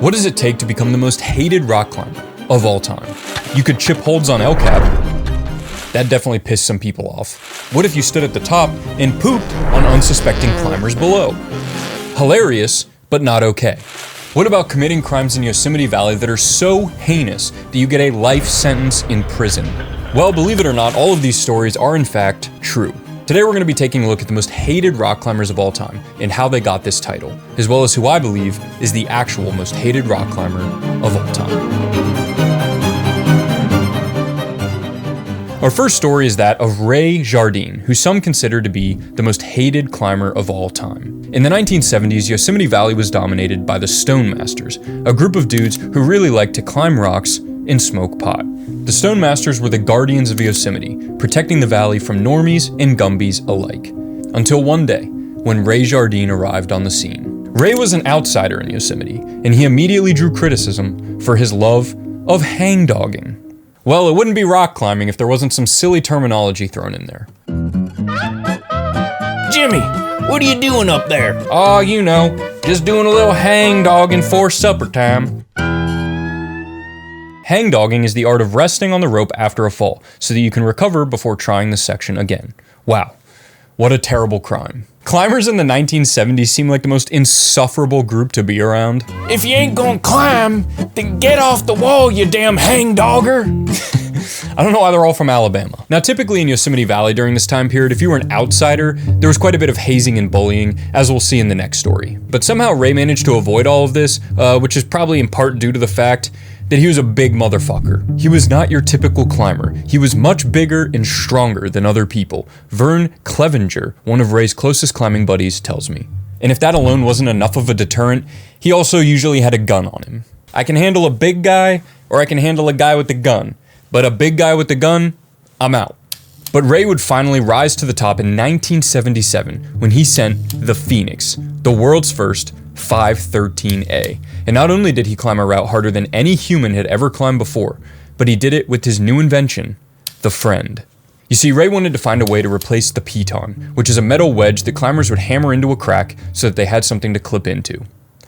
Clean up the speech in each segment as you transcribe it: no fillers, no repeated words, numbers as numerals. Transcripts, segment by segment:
What does it take to become the most hated rock climber of all time? You could chip holds on El Cap. That definitely pissed some people off. What if you stood at the top and pooped on unsuspecting climbers below? Hilarious, but not okay. What about committing crimes in Yosemite Valley that are so heinous that you get a life sentence in prison? Well, believe it or not, all of these stories are in fact true. Today we're going to be taking a look at the most hated rock climbers of all time and how they got this title, as well as who I believe is the actual most hated rock climber of all time. Our first story is that of Ray Jardine, who some consider to be the most hated climber of all time. In the 1970s, Yosemite Valley was dominated by the Stone Masters, a group of dudes who really liked to climb rocks and smoke pot. The Stone Masters were the guardians of Yosemite, protecting the valley from normies and Gumbies alike. Until one day, when Ray Jardine arrived on the scene. Ray was an outsider in Yosemite, and he immediately drew criticism for his love of hangdogging. Well, it wouldn't be rock climbing if there wasn't some silly terminology thrown in there. Jimmy, what are you doing up there? Oh, you know, just doing a little hangdogging for supper time. Hangdogging is the art of resting on the rope after a fall, so that you can recover before trying the section again. Wow, what a terrible crime. Climbers in the 1970s seem like the most insufferable group to be around. If you ain't gonna climb, then get off the wall, you damn hangdogger. I don't know why they're all from Alabama. Now, typically in Yosemite Valley during this time period, if you were an outsider, there was quite a bit of hazing and bullying, as we'll see in the next story. But somehow Ray managed to avoid all of this, which is probably in part due to the fact that he was a big motherfucker. He was not your typical climber. He was much bigger and stronger than other people. Vern Clevenger, one of Ray's closest climbing buddies, tells me. And if that alone wasn't enough of a deterrent, he also usually had a gun on him. I can handle a big guy, or I can handle a guy with a gun. But a big guy with a gun, I'm out. But Ray would finally rise to the top in 1977 when he sent the Phoenix, the world's first 513A. And not only did he climb a route harder than any human had ever climbed before, but he did it with his new invention, the Friend. You see, Ray wanted to find a way to replace the piton, which is a metal wedge that climbers would hammer into a crack so that they had something to clip into.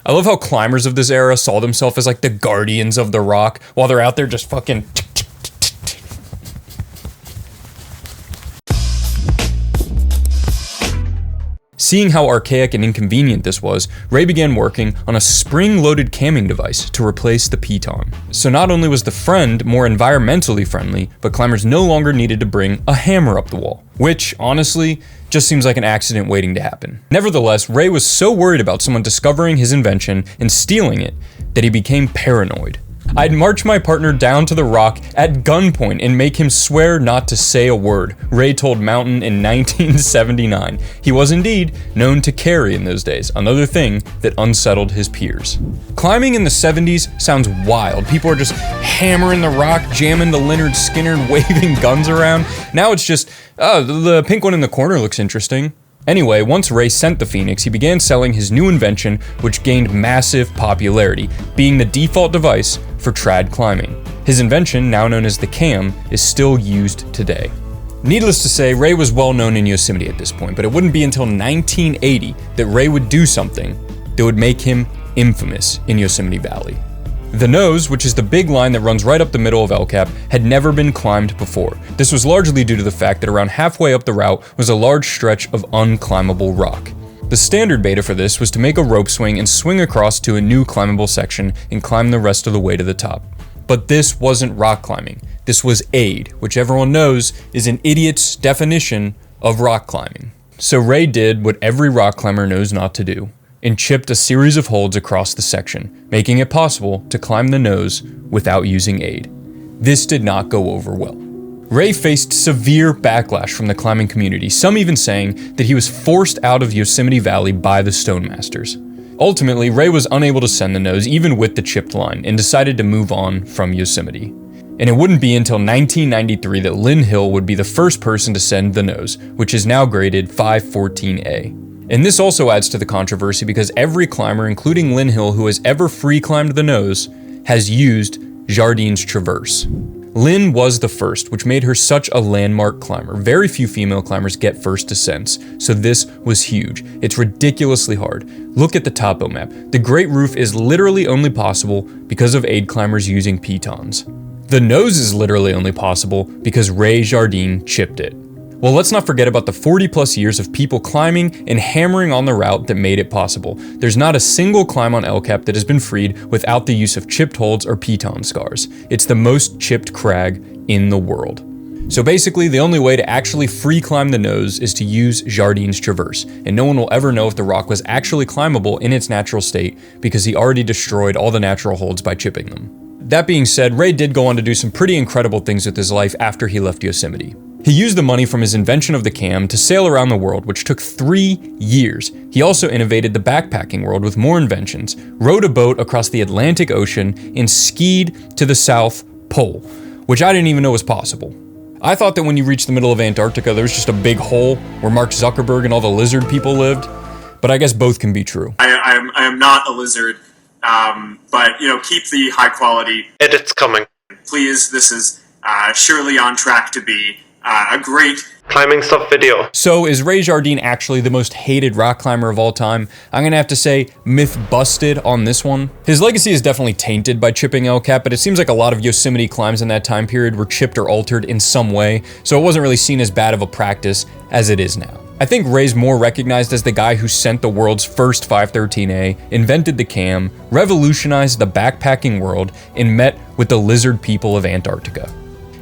I love how climbers of this era saw themselves as like the guardians of the rock, while they're out there just fucking... Seeing how archaic and inconvenient this was, Ray began working on a spring-loaded camming device to replace the piton. So not only was the Friend more environmentally friendly, but climbers no longer needed to bring a hammer up the wall, which, honestly, just seems like an accident waiting to happen. Nevertheless, Ray was so worried about someone discovering his invention and stealing it that he became paranoid. I'd march my partner down to the rock at gunpoint and make him swear not to say a word, Ray told Mountain in 1979. He was indeed known to carry in those days, another thing that unsettled his peers. Climbing in the 70s sounds wild. People are just hammering the rock, jamming to Lynyrd Skynyrd, waving guns around. Now it's just, oh, the pink one in the corner looks interesting. Anyway, once Ray sent the Phoenix, he began selling his new invention, which gained massive popularity, being the default device for trad climbing. His invention, now known as the cam, is still used today. Needless to say, Ray was well known in Yosemite at this point, but it wouldn't be until 1980 that Ray would do something that would make him infamous in Yosemite Valley. The nose, which is the big line that runs right up the middle of El Cap, had never been climbed before. This was largely due to the fact that around halfway up the route was a large stretch of unclimbable rock. The standard beta for this was to make a rope swing and swing across to a new climbable section and climb the rest of the way to the top. But this wasn't rock climbing. This was aid, which everyone knows is an idiot's definition of rock climbing. So Ray did what every rock climber knows not to do, and chipped a series of holds across the section, making it possible to climb the nose without using aid. This did not go over well. Ray faced severe backlash from the climbing community, some even saying that he was forced out of Yosemite Valley by the Stone Masters. Ultimately, Ray was unable to send the nose even with the chipped line and decided to move on from Yosemite. And it wouldn't be until 1993 that Lynn Hill would be the first person to send the nose, which is now graded 514A. And this also adds to the controversy because every climber, including Lynn Hill, who has ever free climbed the nose, has used Jardine's traverse. Lynn was the first, which made her such a landmark climber. Very few female climbers get first ascents, so this was huge. It's ridiculously hard. Look at the topo map. The Great Roof is literally only possible because of aid climbers using pitons. The nose is literally only possible because Ray Jardine chipped it. Well, let's not forget about the 40 plus years of people climbing and hammering on the route that made it possible. There's not a single climb on El Cap that has been freed without the use of chipped holds or piton scars. It's the most chipped crag in the world. So basically, the only way to actually free climb the nose is to use Jardine's traverse, and no one will ever know if the rock was actually climbable in its natural state because he already destroyed all the natural holds by chipping them. That being said, Ray did go on to do some pretty incredible things with his life after he left Yosemite. He used the money from his invention of the cam to sail around the world, which took 3 years. He also innovated the backpacking world with more inventions, rowed a boat across the Atlantic Ocean, and skied to the South Pole, which I didn't even know was possible. I thought that when you reached the middle of Antarctica, there was just a big hole where Mark Zuckerberg and all the lizard people lived, but I guess both can be true. I am not a lizard, but keep the high quality Edits coming. Please, this is surely on track to be a great Climbing stuff video. So is Ray Jardine actually the most hated rock climber of all time? I'm gonna have to say myth busted on this one. His legacy is definitely tainted by chipping El Cap, but it seems like a lot of Yosemite climbs in that time period were chipped or altered in some way, so it wasn't really seen as bad of a practice as it is now. I think Ray's more recognized as the guy who sent the world's first 513A, invented the cam, revolutionized the backpacking world, and met with the lizard people of Antarctica.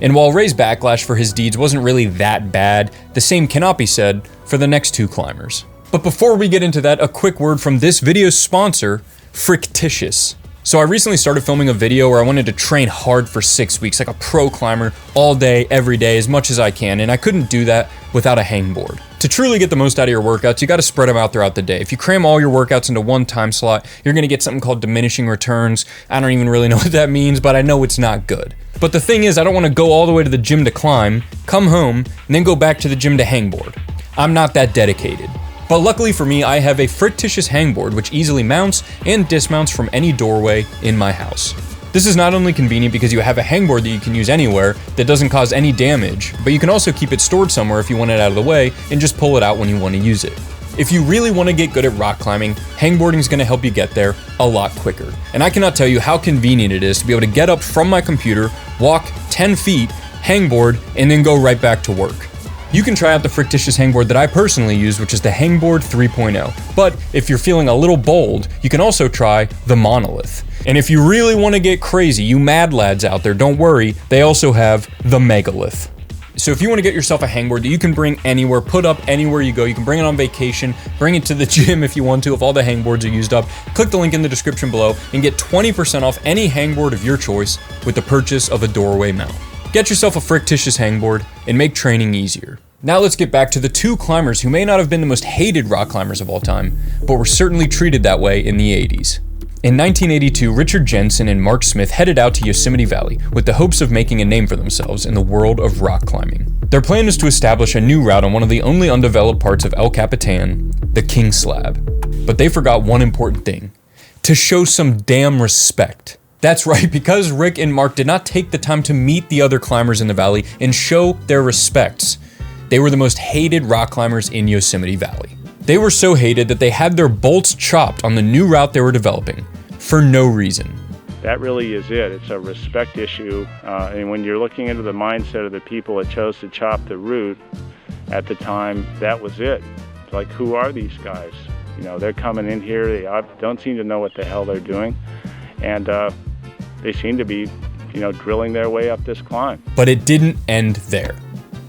And while Ray's backlash for his deeds wasn't really that bad, the same cannot be said for the next 2 climbers. But before we get into that, a quick word from this video's sponsor, Frictitious. So I recently started filming a video where I wanted to train hard for 6 weeks, like a pro climber, all day, every day, as much as I can, and I couldn't do that without a hangboard. To truly get the most out of your workouts, you gotta spread them out throughout the day. If you cram all your workouts into one time slot, you're gonna get something called diminishing returns. I don't even really know what that means, but I know it's not good. But the thing is, I don't wanna go all the way to the gym to climb, come home, and then go back to the gym to hangboard. I'm not that dedicated. But luckily for me, I have a Frictitious hangboard which easily mounts and dismounts from any doorway in my house. This is not only convenient because you have a hangboard that you can use anywhere that doesn't cause any damage, but you can also keep it stored somewhere if you want it out of the way and just pull it out when you want to use it. If you really want to get good at rock climbing, hangboarding is going to help you get there a lot quicker. And I cannot tell you how convenient it is to be able to get up from my computer, walk 10 feet, hangboard, and then go right back to work. You can try out the Frictitious hangboard that I personally use, which is the Hangboard 3.0. But if you're feeling a little bold, you can also try the Monolith. And if you really want to get crazy, you mad lads out there, don't worry, they also have the Megalith. So if you want to get yourself a hangboard that you can bring anywhere, put up anywhere you go, you can bring it on vacation, bring it to the gym if you want to, if all the hangboards are used up, click the link in the description below and get 20% off any hangboard of your choice with the purchase of a doorway mount. Get yourself a Frictitious hangboard and make training easier. Now let's get back to the 2 climbers who may not have been the most hated rock climbers of all time, but were certainly treated that way in the 80s. In 1982, Richard Jensen and Mark Smith headed out to Yosemite Valley with the hopes of making a name for themselves in the world of rock climbing. Their plan was to establish a new route on one of the only undeveloped parts of El Capitan, the King Slab. But they forgot one important thing: to show some damn respect. That's right, because Rick and Mark did not take the time to meet the other climbers in the valley and show their respects. They were the most hated rock climbers in Yosemite Valley. They were so hated that they had their bolts chopped on the new route they were developing, for no reason. That really is it. It's a respect issue. And when you're looking into the mindset of the people that chose to chop the route at the time, that was it. It's like, who are these guys? You know, they're coming in here, they don't seem to know what the hell they're doing. And they seem to be, drilling their way up this climb. But it didn't end there.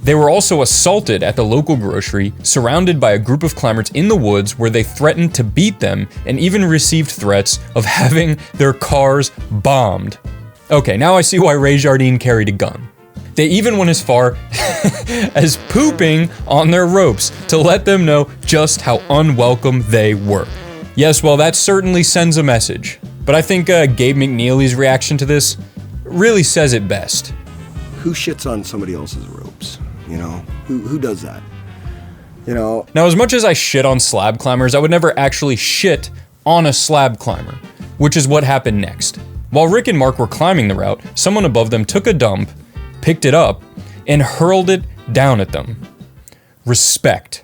They were also assaulted at the local grocery, surrounded by a group of climbers in the woods where they threatened to beat them and even received threats of having their cars bombed. Okay, now I see why Ray Jardine carried a gun. They even went as far as pooping on their ropes to let them know just how unwelcome they were. Yes, well, that certainly sends a message. But I think Gabe McNeely's reaction to this really says it best. Who shits on somebody else's ropes? Who does that? Now, as much as I shit on slab climbers, I would never actually shit on a slab climber, which is what happened next. While Rick and Mark were climbing the route, someone above them took a dump picked it up and hurled it down at them. Respect.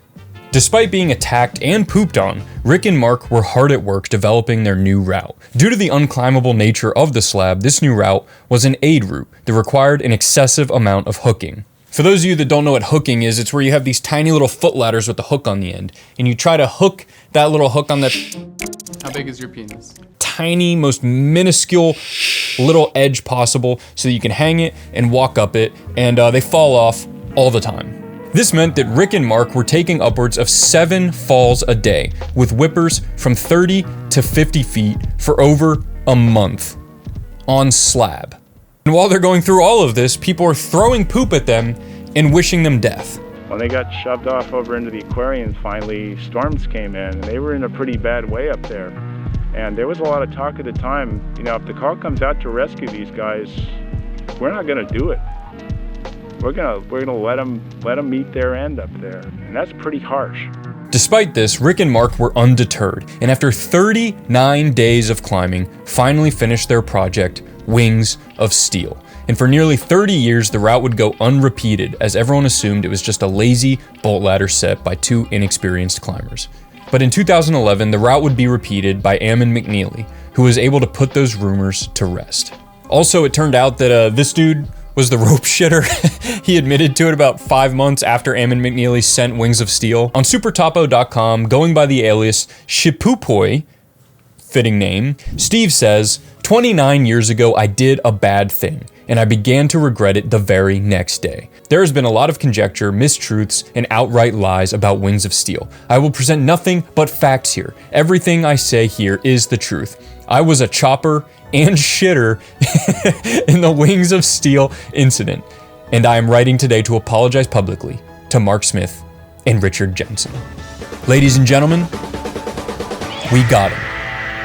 Despite being attacked and pooped on, Rick and Mark were hard at work developing their new route. Due to the unclimbable nature of the slab, this new route was an aid route that required an excessive amount of hooking. For those of you that don't know what hooking is, it's where you have these tiny little foot ladders with the hook on the end, and you try to hook that little hook on that How big is your penis? tiny, most minuscule little edge possible so that you can hang it and walk up it, and they fall off all the time. This meant that Rick and Mark were taking upwards of 7 falls a day, with whippers from 30 to 50 feet for over a month on slab. And while they're going through all of this, people are throwing poop at them and wishing them death. When they got shoved off over into the aquarium, finally storms came in, and they were in a pretty bad way up there. And there was a lot of talk at the time, you know, if the call comes out to rescue these guys, we're not going to do it. We're gonna let them meet their end up there, and that's pretty harsh. Despite this, Rick and Mark were undeterred, and after 39 days of climbing, finally finished their project, Wings of Steel. And for nearly 30 years, the route would go unrepeated, as everyone assumed it was just a lazy bolt ladder set by 2 inexperienced climbers. But in 2011, the route would be repeated by Ammon McNeely, who was able to put those rumors to rest. Also, it turned out that this dude was the rope shitter. He admitted to it about 5 months after Ammon McNeely sent Wings of Steel. On supertopo.com, going by the alias Shipupoi, fitting name, Steve says, 29 years ago, I did a bad thing, and I began to regret it the very next day. There has been a lot of conjecture, mistruths, and outright lies about Wings of Steel. I will present nothing but facts here. Everything I say here is the truth. I was a chopper and shitter in the Wings of Steel incident, and I am writing today to apologize publicly to Mark Smith and Richard Jensen. Ladies and gentlemen, we got him.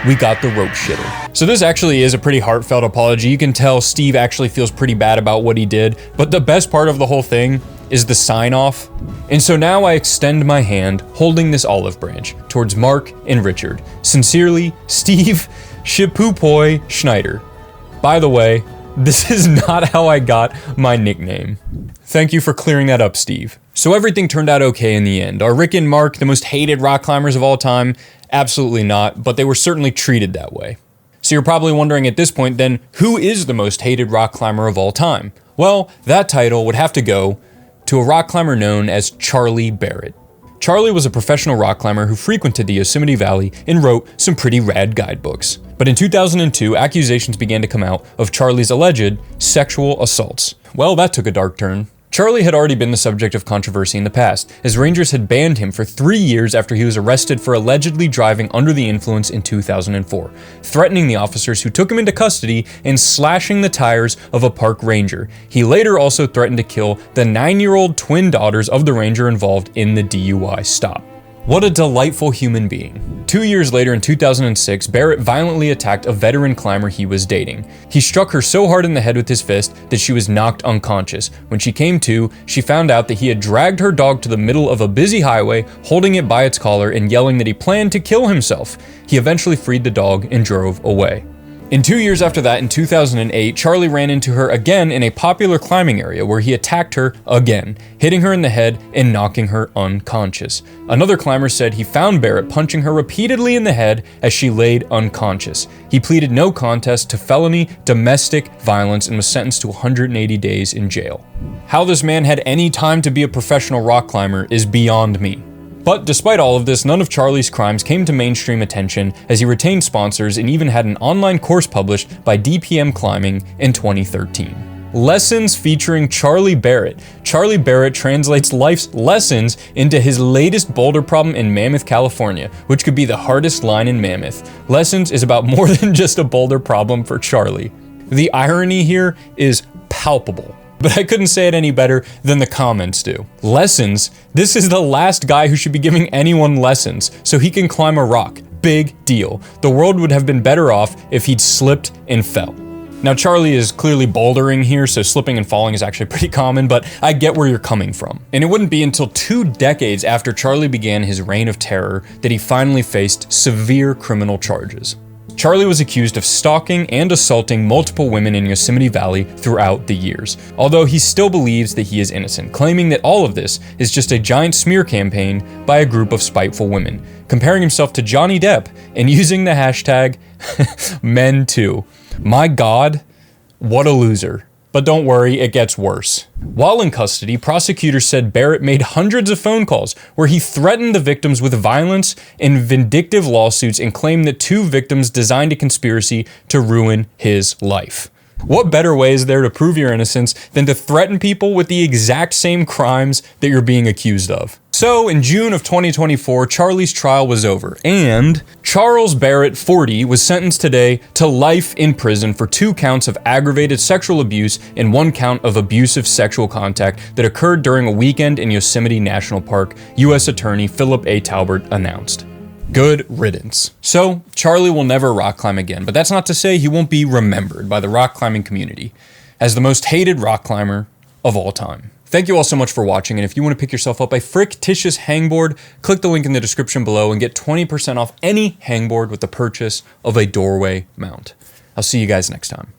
We got the rope shitter. So this actually is a pretty heartfelt apology. You can tell Steve actually feels pretty bad about what he did, but the best part of the whole thing is the sign off. And so now I extend my hand holding this olive branch towards Mark and Richard. Sincerely, Steve Shipupoi Schneider. By the way, this is not how I got my nickname. Thank you for clearing that up, Steve. So everything turned out okay in the end. Are Rick and Mark the most hated rock climbers of all time? Absolutely not, but they were certainly treated that way. So you're probably wondering at this point then, who is the most hated rock climber of all time? Well, that title would have to go to a rock climber known as Charlie Barrett. Charlie was a professional rock climber who frequented the Yosemite Valley and wrote some pretty rad guidebooks. But in 2002, accusations began to come out of Charlie's alleged sexual assaults. Well, that took a dark turn. Charlie had already been the subject of controversy in the past, as Rangers had banned him for 3 years after he was arrested for allegedly driving under the influence in 2004, threatening the officers who took him into custody and slashing the tires of a park ranger. He later also threatened to kill the 9-year-old twin daughters of the ranger involved in the DUI stop. What a delightful human being. 2 years later in 2006, Barrett violently attacked a veteran climber he was dating. He struck her so hard in the head with his fist that she was knocked unconscious. When she came to, she found out that he had dragged her dog to the middle of a busy highway, holding it by its collar and yelling that he planned to kill himself. He eventually freed the dog and drove away. In 2 years after that, in 2008, Charlie ran into her again in a popular climbing area where he attacked her again, hitting her in the head and knocking her unconscious. Another climber said he found Barrett punching her repeatedly in the head as she laid unconscious. He pleaded no contest to felony domestic violence and was sentenced to 180 days in jail. How this man had any time to be a professional rock climber is beyond me. But despite all of this, none of Charlie's crimes came to mainstream attention as he retained sponsors and even had an online course published by DPM Climbing in 2013. Lessons featuring Charlie Barrett. Charlie Barrett translates life's lessons into his latest boulder problem in Mammoth, California, which could be the hardest line in Mammoth. Lessons is about more than just a boulder problem for Charlie. The irony here is palpable. But I couldn't say it any better than the comments do. Lessons? This is the last guy who should be giving anyone lessons so he can climb a rock. Big deal. The world would have been better off if he'd slipped and fell. Now Charlie is clearly bouldering here, so slipping and falling is actually pretty common, but I get where you're coming from. And it wouldn't be until 2 decades after Charlie began his reign of terror that he finally faced severe criminal charges. Charlie was accused of stalking and assaulting multiple women in Yosemite Valley throughout the years, although he still believes that he is innocent, claiming that all of this is just a giant smear campaign by a group of spiteful women, comparing himself to Johnny Depp and using the hashtag #MenToo. My God, what a loser. But don't worry, it gets worse. While in custody, prosecutors said Barrett made hundreds of phone calls where he threatened the victims with violence and vindictive lawsuits and claimed that 2 victims designed a conspiracy to ruin his life. What better way is there to prove your innocence than to threaten people with the exact same crimes that you're being accused of? So, in June of 2024, Charlie's trial was over, and Charles Barrett, 40, was sentenced today to life in prison for 2 counts of aggravated sexual abuse and 1 count of abusive sexual contact that occurred during a weekend in Yosemite National Park, U.S. Attorney Philip A. Talbert announced. Good riddance. So, Charlie will never rock climb again, but that's not to say he won't be remembered by the rock climbing community as the most hated rock climber of all time. Thank you all so much for watching, and if you want to pick yourself up a fictitious hangboard, click the link in the description below and get 20% off any hangboard with the purchase of a doorway mount. I'll see you guys next time.